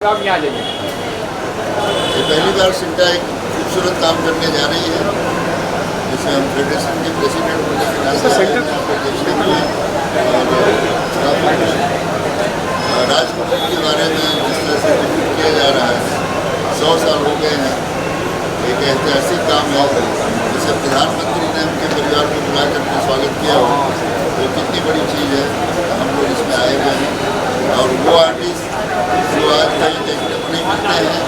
आप यहाँ जाइए। ये पहली बार सिंटा एक खूबसूरत काम करने जा रही है, जिसमें हम फेडरेशन के प्रेसिडेंट होने के नाते आए हैं आपको देखने के लिए। और राजकपूर के बारे में जिस तरह से ट्रिब्यूट किया जा रहा है, 100 साल हो गए हैं, एक ऐतिहासिक काम है। जैसे प्रधानमंत्री ने उनके परिवार को बुला करके स्वागत किया हो, तो कितनी बड़ी चीज़ है। हम लोग इसमें आए हुए हैं और वो आर्टिस्ट जो आज कहीं देखने को नहीं मिलते हैं,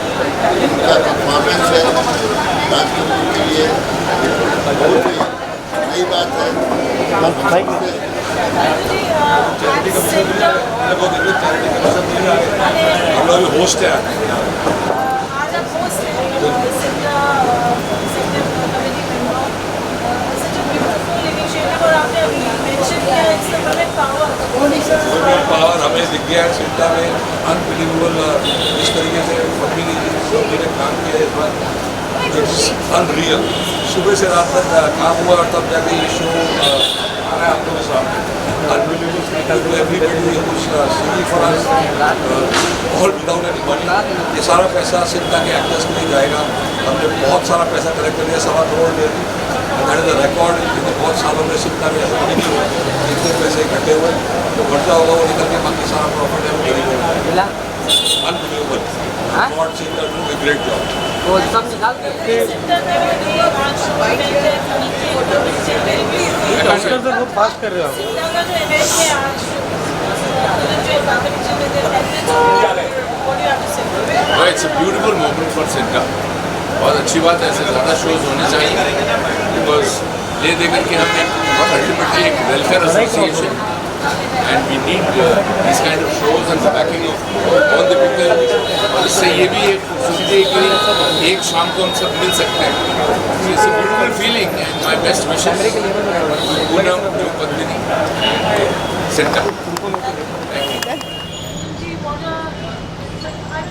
उनका परफॉर्मेंस है राजकपूर के लिए बहुत ही नई बात है। हम लोग होस्ट है। पावर हमें दिख गया है सिंटा में, अनबिलीवेबल। इस तरीके से पत्नी ने काम किया इस बार, अनरियल। सुबह से रात तक काम हुआ और तब जाके ये शो आ रहा है आप लोगों के सामने। Unbelievable everybody Sidhi for us all without any money. ये सारा पैसा सिंटा के एक्टर्स के लिए जाएगा। हमने बहुत सारा पैसा कलेक्ट कर लिया, 1.25 करोड़ दे दी। That is a record. क्योंकि बहुत सालों में सिंटा में ऐसा नहीं हुआ, इतने पैसे इकट्ठे हुए। तो खर्चा होगा वो निकल के बाकी सारा प्रॉफिट है वो गरीबों। Unbelievable. God CINTAA doing a great job. वो सब निकाल तो बहुत फास्ट कर रहे हो आप। It's a beautiful moment for CINTAA. बहुत अच्छी बात है, ऐसे ज़्यादा शोज होने चाहिए, बिकॉज ले दे करके हमने अल्टीमेटली एक welfare association and we need this kind of shows and backing of all the people. और इससे ये भी एक खूबसूरती है कि एक शाम को हम सब मिल सकते हैं। It's a beautiful feeling and my best wishes Poonam, Padmini, CINTAA.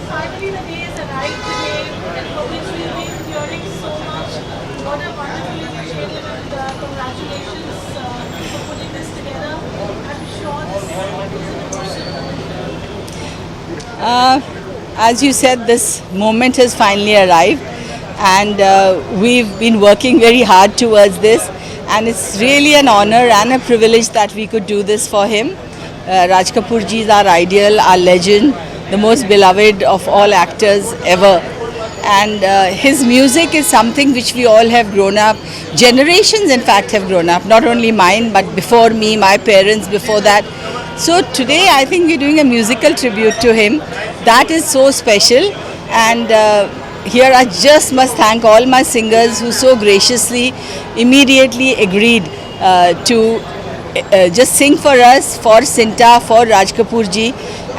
Finally, the day has arrived today, and public will be hearing so much. What a wonderful initiative, and congratulations for putting this together. I'm sure this is an emotional. As you said, this moment has finally arrived, and we've been working very hard towards this, and it's really an honor and a privilege that we could do this for him. Raj Kapoor ji is our ideal, our legend, the most beloved of all actors ever, and his music is something which we all have grown up, generations in fact have grown up, not only mine but before me, my parents before that. So today I think we're doing a musical tribute to him that is so special, and here I just must thank all my singers who so graciously immediately agreed to just sing for us, for Sinta, for Raj Kapoor ji,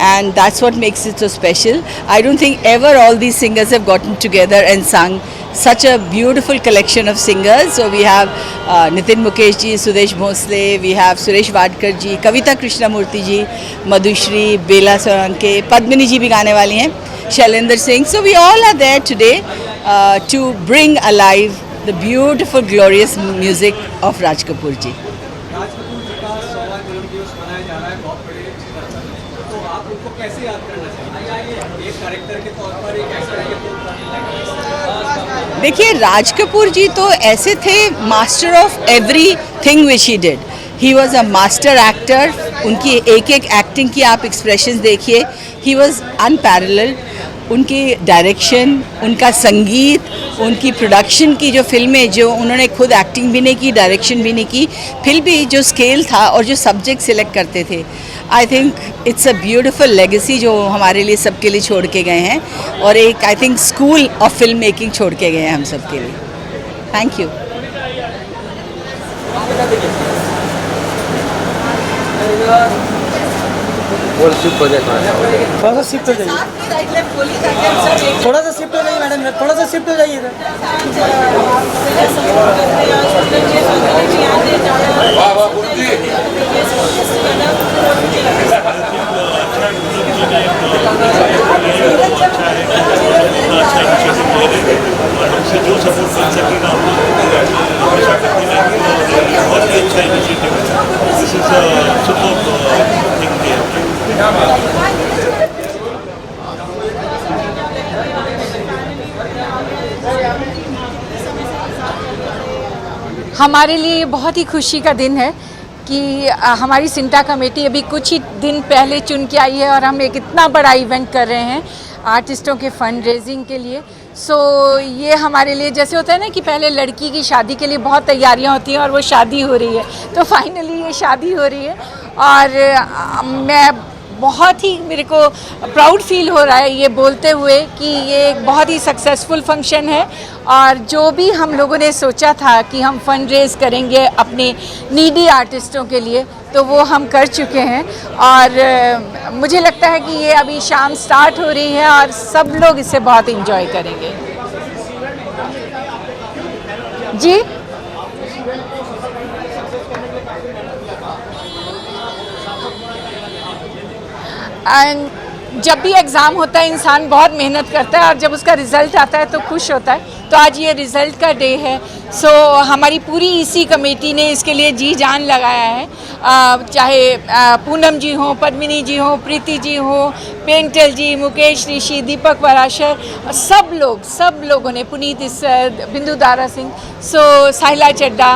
and that's what makes it so special. I don't think ever all these singers have gotten together and sung such a beautiful collection of singers. So we have Nitin Mukesh ji, Sudesh Bhosle, we have Suresh Wadkar ji, Kavita Krishnamurti ji, Madhushri, Bela Soranke, Padmini ji bhi gaane wali hain, Shailendra Singh. So we all are there today to bring alive the beautiful, glorious music of Raj Kapoor ji. कैसे याद करना चाहिए एक character के तौर पर, एक देखिए, राज कपूर जी तो ऐसे थे master of every thing which he did. He was a master actor. उनकी एक एक एक्टिंग की आप एक्सप्रेशन देखिए, ही वॉज अनपैरेलल्ड। उनकी डायरेक्शन, उनका संगीत, उनकी प्रोडक्शन की जो फिल्में, जो उन्होंने खुद एक्टिंग भी नहीं की, डायरेक्शन भी नहीं की, फिर भी जो स्केल था और जो सब्जेक्ट सिलेक्ट करते थे, I think it's a beautiful legacy जो हमारे लिए सबके लिए छोड़ के गए हैं, और एक I think school of film making छोड़ के गए हैं हम सब के लिए। Thank you. थोड़ा सा शिफ्ट हो जाइए, थोड़ा सा शिफ्ट हो जाइए मैडम, थोड़ा सा शिफ्ट हो जाइए इधर। वाह वाह गुरुजी। हमसे जो सपोर्ट कर सकेगा बहुत ही अच्छा इनिशिएटिव है। This is super thing. हमारे लिए बहुत ही खुशी का दिन है कि हमारी सिंटा कमेटी अभी कुछ ही दिन पहले चुन के आई है और हम एक इतना बड़ा इवेंट कर रहे हैं आर्टिस्टों के फंड रेजिंग के लिए। सो ये हमारे लिए जैसे होता है ना कि पहले लड़की की शादी के लिए बहुत तैयारियां होती हैं और वो शादी हो रही है, तो फाइनली ये शादी हो रही है और मैं बहुत ही मेरे को प्राउड फील हो रहा है ये बोलते हुए कि ये एक बहुत ही सक्सेसफुल फंक्शन है और जो भी हम लोगों ने सोचा था कि हम फंड रेज करेंगे अपने नीडी आर्टिस्टों के लिए, तो वो हम कर चुके हैं और मुझे लगता है कि ये अभी शाम स्टार्ट हो रही है और सब लोग इसे बहुत एंजॉय करेंगे। जी जब भी एग्ज़ाम होता है इंसान बहुत मेहनत करता है और जब उसका रिज़ल्ट आता है तो खुश होता है। तो आज ये रिज़ल्ट का डे है। सो हमारी पूरी इसी कमेटी ने इसके लिए जी जान लगाया है, चाहे पूनम जी हो, पद्मिनी जी हो, प्रीति जी हो, पेंटल जी, मुकेश ऋषि, दीपक पराशर, सब लोगों ने, पुनीत इसर, बिंदु दारा सिंह, साहिला चड्डा,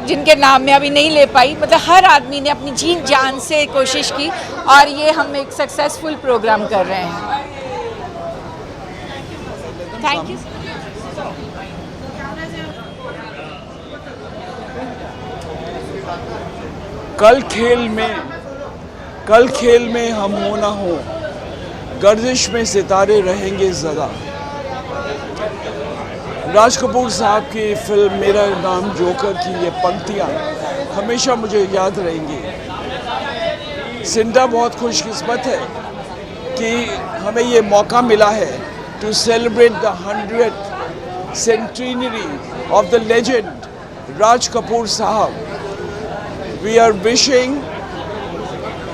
जिनके नाम मैं अभी नहीं ले पाई, मतलब हर आदमी ने अपनी जी जान से कोशिश की और ये हम एक सक्सेसफुल प्रोग्राम कर रहे हैं। Thank you. कल खेल में हम हो ना हो, गर्दिश में सितारे रहेंगे ज़रा। राज कपूर साहब की फिल्म मेरा नाम जोकर की ये पंक्तियाँ हमेशा मुझे याद रहेंगी। सिंटा बहुत खुशकिस्मत है कि हमें ये मौका मिला है to celebrate the 100th centenary of the legend Raj Kapoor Sahab. We are wishing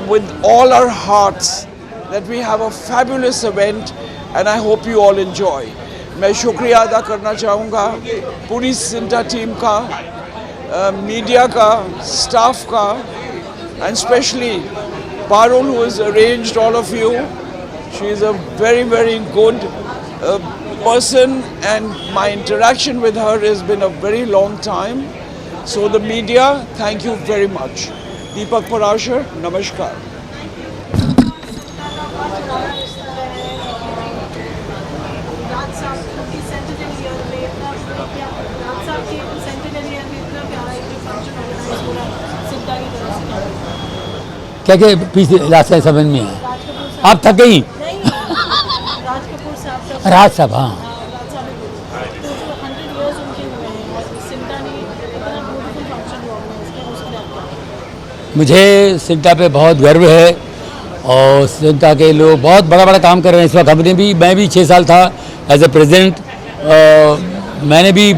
with all our hearts that we have a fabulous event and I hope you all enjoy. मैं शुक्रिया अदा करना चाहूँगा पूरी सिंटा टीम का, media का, staff का, and specially Parul who has arranged all of you. She is a very, very good person and my interaction with her has been a very long time. So the media, thank you very much. Deepak Parashar, namaskar. क्या क्या पीछे last time समझ में है, आप थक गई। राज साहब, हाँ, मुझे सिंटा पे बहुत गर्व है और सिंटा के लोग बहुत बड़ा काम कर रहे हैं इस वक्त। हमने भी, मैं भी 6 साल था एज ए प्रेसिडेंट, मैंने भी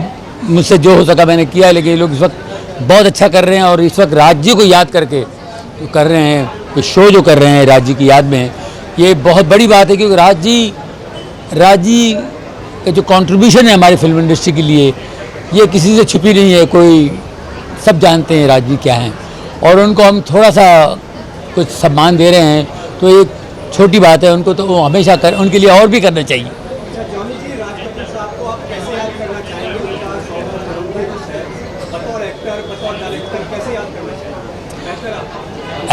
मुझसे जो हो सका मैंने किया, लेकिन ये लोग इस वक्त बहुत अच्छा कर रहे हैं और इस वक्त राज्य को याद करके जो कर रहे हैं, कुछ शो जो कर रहे हैं राज्य की याद में, ये बहुत बड़ी बात है क्योंकि राज्य का जो कंट्रीब्यूशन है हमारी फिल्म इंडस्ट्री के लिए, ये किसी से छुपी नहीं है। कोई सब जानते हैं राज्य क्या हैं और उनको हम थोड़ा सा कुछ सम्मान दे रहे हैं तो एक छोटी बात है। उनको तो वो हमेशा उनके लिए और भी करना चाहिए। जॉनी जी, राज कपूर साहब को आप कैसे याद करना चाहेंगे? उनका 100वां जन्मदिवस है, बतौर एक्टर, बतौर डायरेक्टर कैसे याद करना चाहेंगे?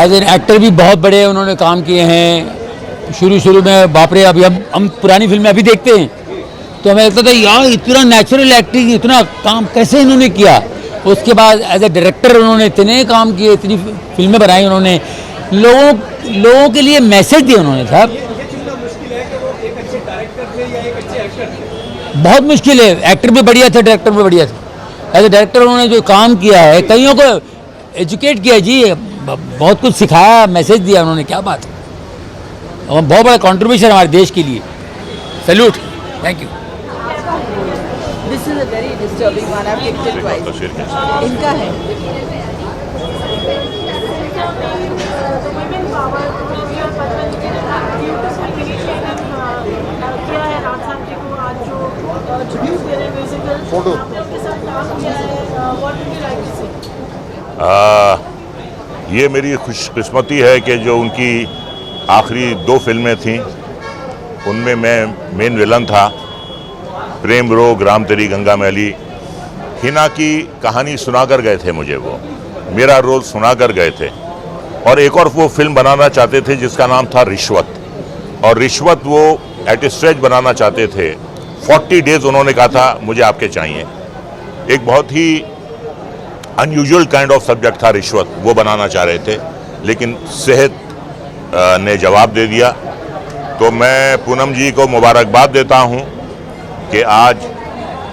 एज एन एक्टर भी बहुत बड़े उन्होंने काम किए हैं। शुरू में बाप रे, अभी हम पुरानी फिल्में अभी देखते हैं तो हमें लगता था यार इतना नेचुरल एक्टिंग, इतना काम कैसे इन्होंने किया। उसके बाद एज ए डायरेक्टर उन्होंने इतने काम किए, इतनी फिल्में बनाई उन्होंने, लोगों के लिए मैसेज दिए उन्होंने। साहब ये चुनना मुश्किल है कि वो एक अच्छे डायरेक्टर थे या एक अच्छे एक्टर थे? बहुत मुश्किल है। एक्टर भी बढ़िया थे, डायरेक्टर भी बढ़िया थे। एज ए डायरेक्टर उन्होंने जो काम किया है, कईयों को एजुकेट किया जी, बहुत कुछ सिखाया, मैसेज दिया उन्होंने, क्या बात है। और बहुत बड़ा कंट्रीब्यूशन हमारे देश के लिए। Salute, thank you. This is a very disturbing one. I've kicked it twice. इनका है। ये मेरी खुशकिस्मती है कि जो उनकी आखिरी 2 फिल्में थीं उनमें मैं मेन विलन था। प्रेम रोग, राम तेरी गंगा मैली हिना की कहानी सुनाकर गए थे मुझे, वो मेरा रोल सुनाकर गए थे। और एक और वो फिल्म बनाना चाहते थे जिसका नाम था रिश्वत, और रिश्वत वो एट स्टेज बनाना चाहते थे। 40 डेज उन्होंने कहा था मुझे आपके चाहिए। एक बहुत ही अनयूजुअल काइंड ऑफ सब्जेक्ट था रिश्वत, वो बनाना चाह रहे थे, लेकिन सेहत ने जवाब दे दिया। तो मैं पूनम जी को मुबारकबाद देता हूँ कि आज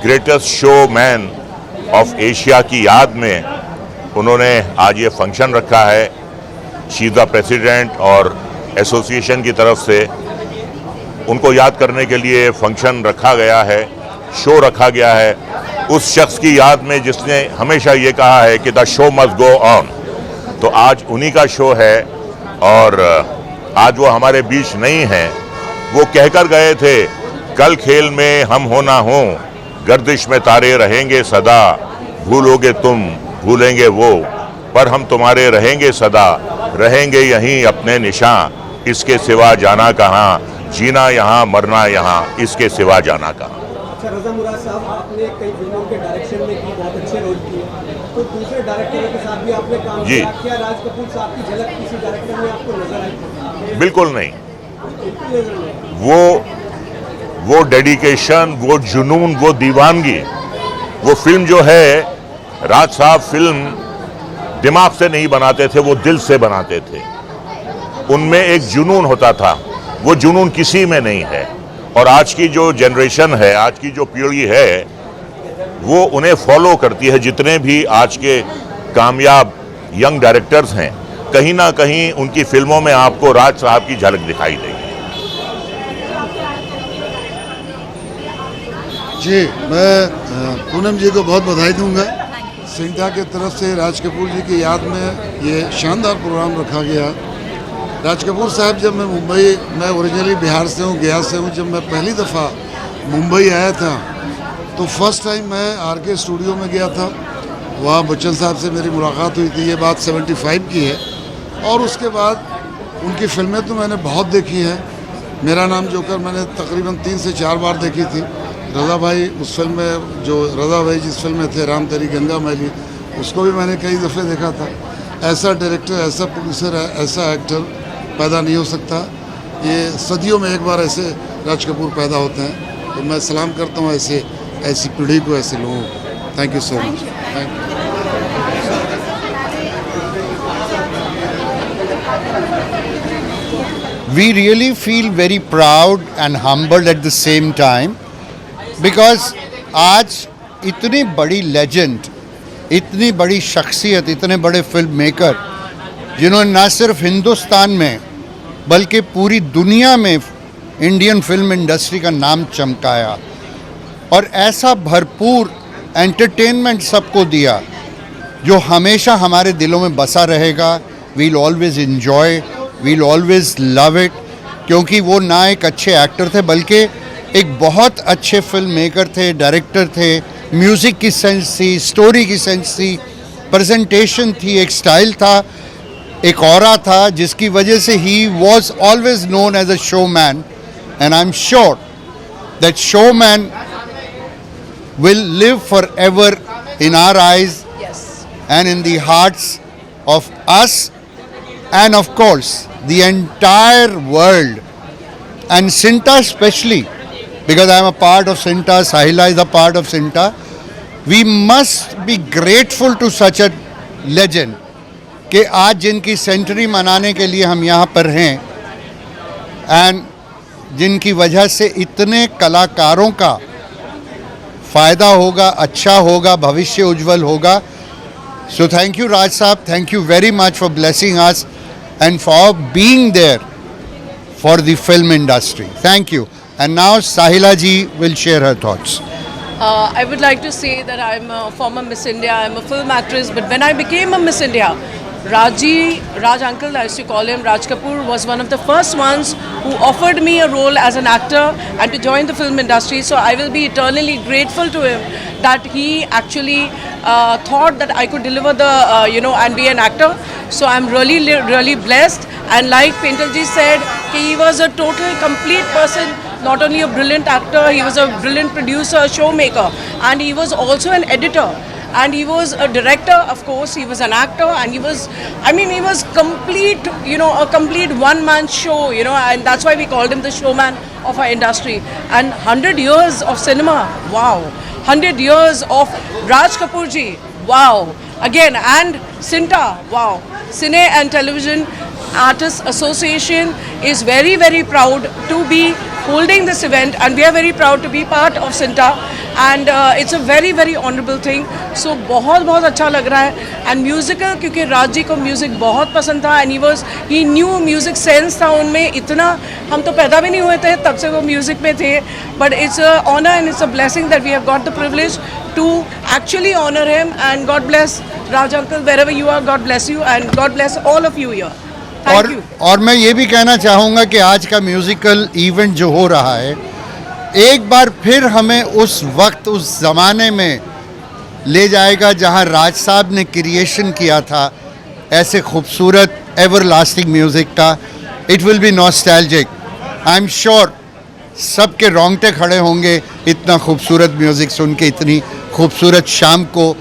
greatest show man of Asia की याद में उन्होंने आज ये फंक्शन रखा है। शी इज़ द प्रेसिडेंट और एसोसिएशन की तरफ से उनको याद करने के लिए फंक्शन रखा गया है, शो रखा गया है, उस शख्स की याद में जिसने हमेशा ये कहा है कि the show must go on. तो आज उन्हीं का शो है और आज वो हमारे बीच नहीं हैं। वो कहकर गए थे, कल खेल में हम हो ना हो, गर्दिश में तारे रहेंगे सदा, भूलोगे तुम भूलेंगे वो, पर हम तुम्हारे रहेंगे सदा, रहेंगे यहीं अपने निशान, इसके सिवा जाना कहाँ, जीना यहाँ मरना यहाँ, इसके सिवा जाना कहाँ। अच्छा रजा मुराद साहब, आपने कई फिल्मों के डायरेक्शन में की, बहुत अच्छे रोल किए, तो दूसरे डायरेक्टरों के साथ भी आपने काम जी। किया, क्या राज कपूर साहब की झलक किसी डायरेक्टर में आपको नजर आई? बिल्कुल नहीं। बिल्कुल नजर नहीं। वो डेडिकेशन, वो जुनून, वो दीवानगी, वो फिल्म जो है, राज साहब फिल्म दिमाग से नहीं बनाते थे, वो दिल से बनाते थे। उनमें एक जुनून होता था, वो जुनून किसी में नहीं है। और आज की जो जनरेशन है, आज की जो पीढ़ी है, वो उन्हें फॉलो करती है। जितने भी आज के कामयाब यंग डायरेक्टर्स हैं, कहीं ना कहीं उनकी फिल्मों में आपको राज साहब की झलक दिखाई देगी। जी, मैं पूनम जी को बहुत बधाई दूंगा। सिंटा के तरफ से राज कपूर जी की याद में ये शानदार प्रोग्राम रखा गया। राज कपूर साहब, जब मैं मुंबई, मैं ओरिजिनली बिहार से हूँ, गया से हूँ, जब मैं पहली दफ़ा मुंबई आया था तो फर्स्ट टाइम मैं RK स्टूडियो में गया था। वहाँ बच्चन साहब से मेरी मुलाकात हुई थी, ये बात 75 की है। और उसके बाद उनकी फिल्में तो मैंने बहुत देखी हैं। मेरा नाम जोकर मैंने तकरीबन 3 से 4 बार देखी थी। रज़ा भाई उस फिल्म में, जो रज़ा भाई जिस फिल्म में थे, राम तेरी गंगा मैली, उसको भी मैंने कई दफ़े देखा था। ऐसा डायरेक्टर, ऐसा प्रोड्यूसर, ऐसा एक्टर पैदा नहीं हो सकता। ये सदियों में एक बार ऐसे राज कपूर पैदा होते हैं। तो मैं सलाम करता हूँ ऐसी पीढ़ी को, ऐसे लोगों को। Thank you so much. Thank you. We really feel very proud and humbled at the same time because आज इतनी बड़ी लेजेंड, इतनी बड़ी शख्सियत, इतने बड़े फिल्म मेकर जिन्होंने न सिर्फ हिंदुस्तान में बल्कि पूरी दुनिया में इंडियन फिल्म इंडस्ट्री का नाम चमकाया और ऐसा भरपूर एंटरटेनमेंट सबको दिया जो हमेशा हमारे दिलों में बसा रहेगा। We'll always enjoy, we'll always love it, क्योंकि वो ना एक अच्छे एक्टर थे बल्कि एक बहुत अच्छे फिल्म मेकर थे, डायरेक्टर थे। म्यूज़िक की सेंस थी, स्टोरी की सेंस थी, प्रेजेंटेशन थी, एक स्टाइल था, एक ऑरा था, जिसकी वजह से ही was always known as a show man. And I am sure that show man will live forever in our eyes and in the hearts of us and of course the entire world, and Sinta especially, because I am a part of Sinta, Sahila is a part of Sinta. We must be grateful to such a legend कि आज जिनकी century मनाने के लिए हम यहाँ पर हैं एंड जिनकी वजह से इतने कलाकारों का फ़ायदा होगा, अच्छा होगा, भविष्य उज्जवल होगा। सो थैंक यू राज साहब, thank you very much for blessing us and for being there for the film industry. Thank you. And now Sahila ji will share her thoughts. I would like to say that I'm a former Miss India. I'm a film actress, but when I became a Miss India, Raj uncle, I used to call him, Raj Kapoor was one of the first ones who offered me a role as an actor and to join the film industry. So I will be eternally grateful to him that he actually thought that I could deliver the, and be an actor. So I'm really blessed. And like Paintal ji said, he was a total, complete person not only a brilliant actor, he was a brilliant producer, showmaker, and he was also an editor. And he was a director, of course, he was an actor, and he was complete, a complete one-man show, and that's why we called him the showman of our industry. And 100 years of cinema, wow. 100 years of Raj Kapoor ji, wow. Again, and Cinta, wow. Cine and Television Artists Association is very, very proud to be holding this event, and we are very proud to be part of Cinta, and it's a very, very honorable thing. So बहुत अच्छा लग रहा है. And musical, क्योंकि राज जी को music बहुत पसंद था, and he knew music sense था उनमें इतना, हम तो पैदा भी नहीं हुए थे तब से वो म्यूजिक में थे. But it's a honor and it's a blessing that we have got the privilege to actually honor him, and God bless Raj uncle wherever you are. God bless you, and God bless all of you here. और मैं ये भी कहना चाहूँगा कि आज का musical event जो हो रहा है, एक बार फिर हमें उस वक्त, उस ज़माने में ले जाएगा जहाँ राज साहब ने क्रिएशन किया था ऐसे खूबसूरत एवर लास्टिंग म्यूज़िक का. It will be nostalgic. I am sure सबके रोंगटे खड़े होंगे इतना खूबसूरत म्यूज़िक सुन के, इतनी खूबसूरत शाम को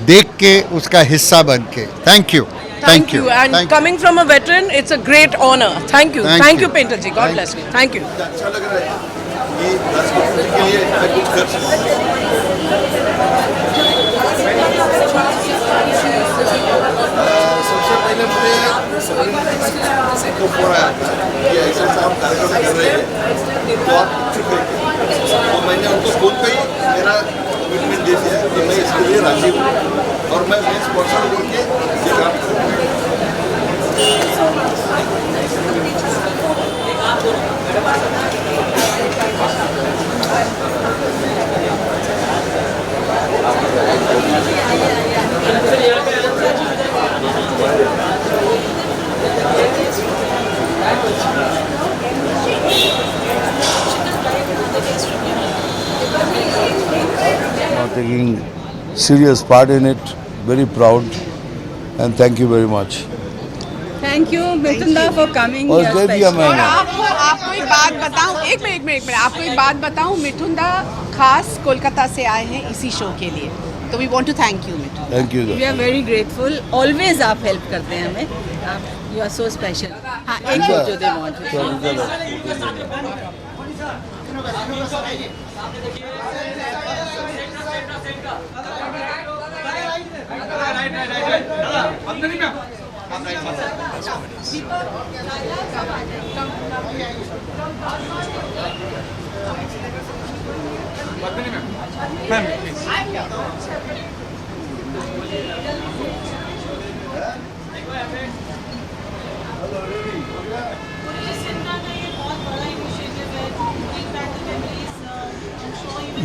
देख के, उसका हिस्सा बन के. Thank you. Thank you. And coming from a veteran, it's a great honor. Thank you. Thank you, Painter ji. God bless you. Thank you. अच्छा लग रहा है कि राज कपूर जी के लिए मैं कुछ कर सबसे पहले मुझे को फोन आया था कि ऐसा आप कार्यक्रम कर रहे हैं तो आप तो मैंने उनको फोन पे ही मेरा कमिटमेंट दे दिया कि मैं इसके लिए राजी हूँ और मैं स्पॉन्सर बोल के ये काम करूँगा. Taking serious part in it, very proud, and thank you very much. Thank you, Mithunda, for coming और here. दे दिया specially. मैंने. आपको एक बात बताऊं, एक मिनट आपको एक बात बताऊं, मिठुंदा खास कोलकाता से आए हैं इसी शो के लिए, तो we want to thank you मिठुंदा. Thank you. We are very grateful. Always आप help करते हैं हमें. You are so special. हाँ, एक फोटो दे want.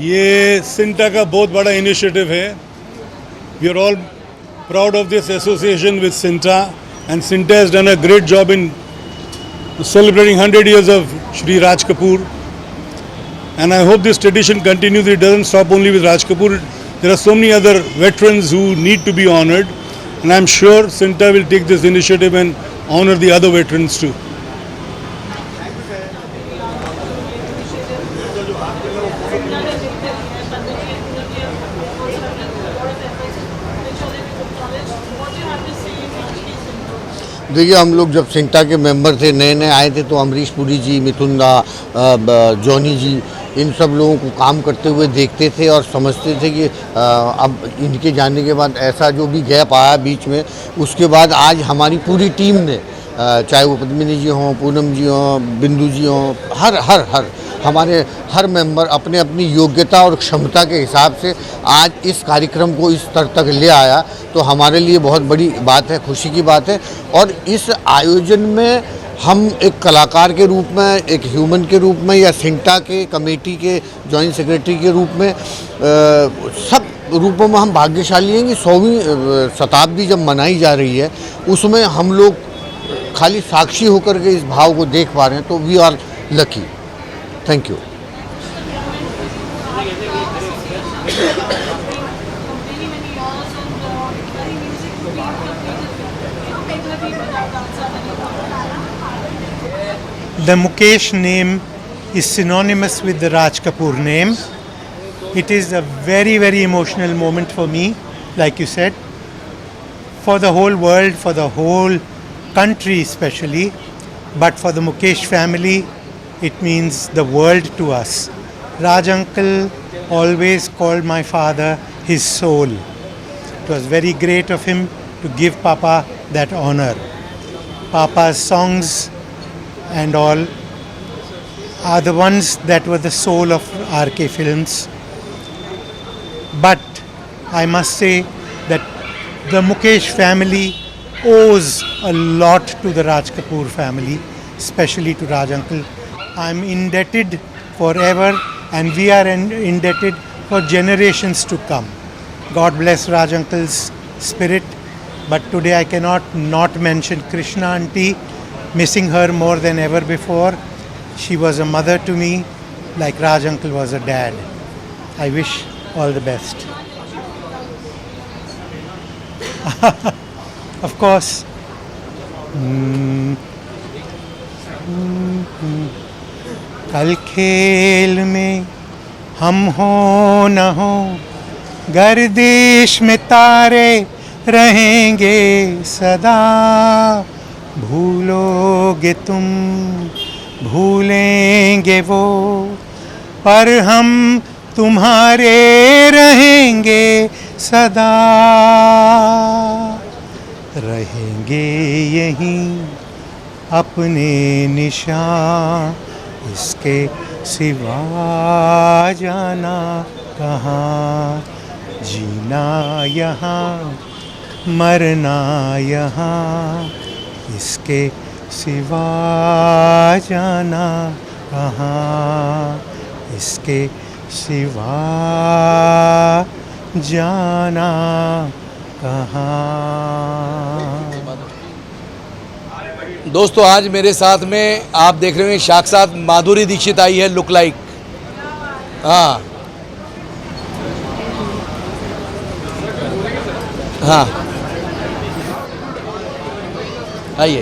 ये सिंटा का बहुत बड़ा इनिशिएटिव है. We are all proud of this association with Cinta, and Cinta has done a great job in celebrating 100 years of Shri Raj Kapoor, and I hope this tradition continues. It doesn't stop only with Raj Kapoor. There are so many other veterans who need to be honored, and I'm sure Cinta will take this initiative and honor the other veterans too. देखिए, हम लोग जब सिंटा के member थे, नए नए आए थे, तो अमरीश पुरी जी, मिथुंदा, जॉनी जी, इन सब लोगों को काम करते हुए देखते थे और समझते थे कि अब इनके जाने के बाद ऐसा जो भी गैप आया बीच में, उसके बाद आज हमारी पूरी टीम ने, चाहे वो पद्मिनी जी हों, पूनम जी हों, बिंदु जी हों, हर हमारे हर मेंबर अपने अपनी योग्यता और क्षमता के हिसाब से आज इस कार्यक्रम को इस स्तर तक ले आया, तो हमारे लिए बहुत बड़ी बात है, खुशी की बात है. और इस आयोजन में हम एक कलाकार के रूप में, एक ह्यूमन के रूप में, या सिंटा के कमेटी के जॉइंट सेक्रेटरी के रूप में, सब रूपों में हम भाग्यशाली हैं कि 100वीं शताब्दी जब मनाई जा रही है, उसमें हम लोग खाली साक्षी होकर के इस भाव को देख पा रहे हैं, तो we are lucky. Thank you. The Mukesh name is synonymous with the Raj Kapoor name. It is a very, very emotional moment for me, like you said, for the whole world, for the whole country especially, but for the Mukesh family, it means the world to us. Raj uncle always called my father his soul. It was very great of him to give Papa that honor. Papa's songs and all are the ones that were the soul of RK Films. But I must say that the Mukesh family owes a lot to the Raj Kapoor family, especially to Raj uncle. I'm indebted forever, and we are indebted for generations to come. God bless Raj uncle's spirit. But today I cannot not mention Krishna auntie, missing her more than ever before. She was a mother to me, like Raj uncle was a dad. I wish all the best. Of course. कल खेल में हम हो न हो, गर्दिश में तारे रहेंगे सदा, भूलोगे तुम भूलेंगे वो, पर हम तुम्हारे रहेंगे सदा, रहेंगे यहीं अपने निशान, इसके सिवा जाना कहाँ, जीना यहाँ मरना यहाँ, इसके सिवा जाना कहाँ, इसके सिवा जाना कहाँ। दोस्तों आज मेरे साथ में आप देख रहे हैं साक्षात माधुरी दीक्षित आई है, लुक लाइक। हाँ हाँ आइए।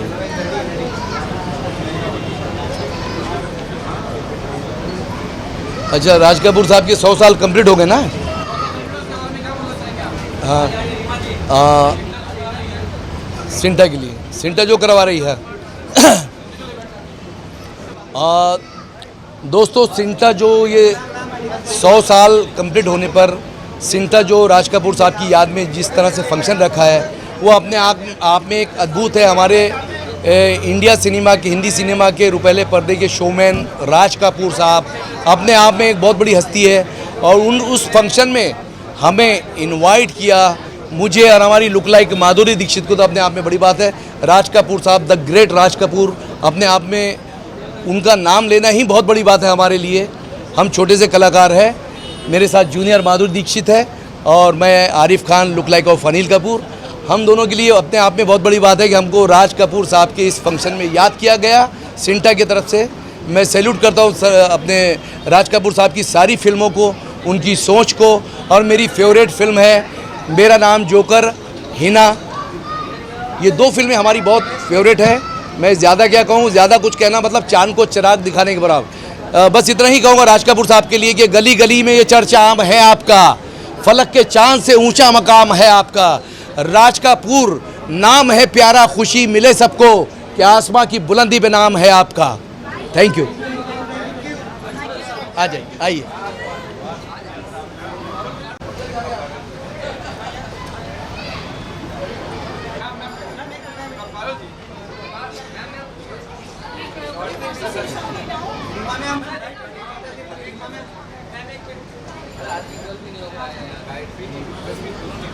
अच्छा, राज कपूर साहब के 100 साल कंप्लीट हो गए ना। हाँ सिंटा के लिए, सिंटा जो करवा रही है। दोस्तों सिंटा जो ये 100 साल कंप्लीट होने पर सिंटा जो राज कपूर साहब की याद में जिस तरह से फंक्शन रखा है वो अपने आप में एक अद्भुत है। हमारे इंडिया सिनेमा के, हिंदी सिनेमा के रुपहले पर्दे के शोमैन राज कपूर साहब अपने आप में एक बहुत बड़ी हस्ती है, और उस फंक्शन में हमें इनवाइट किया, मुझे और हमारी लुक लाइक माधुरी दीक्षित को, तो अपने आप में बड़ी बात है। राज कपूर साहब, द ग्रेट राज कपूर, अपने आप में उनका नाम लेना ही बहुत बड़ी बात है हमारे लिए। हम छोटे से कलाकार हैं, मेरे साथ जूनियर माधुरी दीक्षित है और मैं Arif Khan look like of Anil Kapoor. हम दोनों के लिए अपने आप में बहुत बड़ी बात है कि हमको राज कपूर साहब के इस फंक्शन में याद किया गया सिंटा की तरफ से। मैं सैल्यूट करता हूँ अपने राज कपूर साहब की सारी फिल्मों को, उनकी सोच को, और मेरी फेवरेट फिल्म है मेरा नाम जोकर, हिना। ये 2 फिल्में हमारी बहुत फेवरेट है। मैं ज़्यादा क्या कहूँ, ज़्यादा कुछ कहना मतलब चांद को चिराग दिखाने के बराबर। बस इतना ही कहूँगा राज कपूर साहब के लिए कि गली गली में ये चर्चा आम है आपका, फलक के चांद से ऊंचा मकाम है आपका, राज कपूर नाम है प्यारा, खुशी मिले सबको, कि आसमां की बुलंदी पे नाम है आपका। Thank you. आ जाइए, आइए। मैम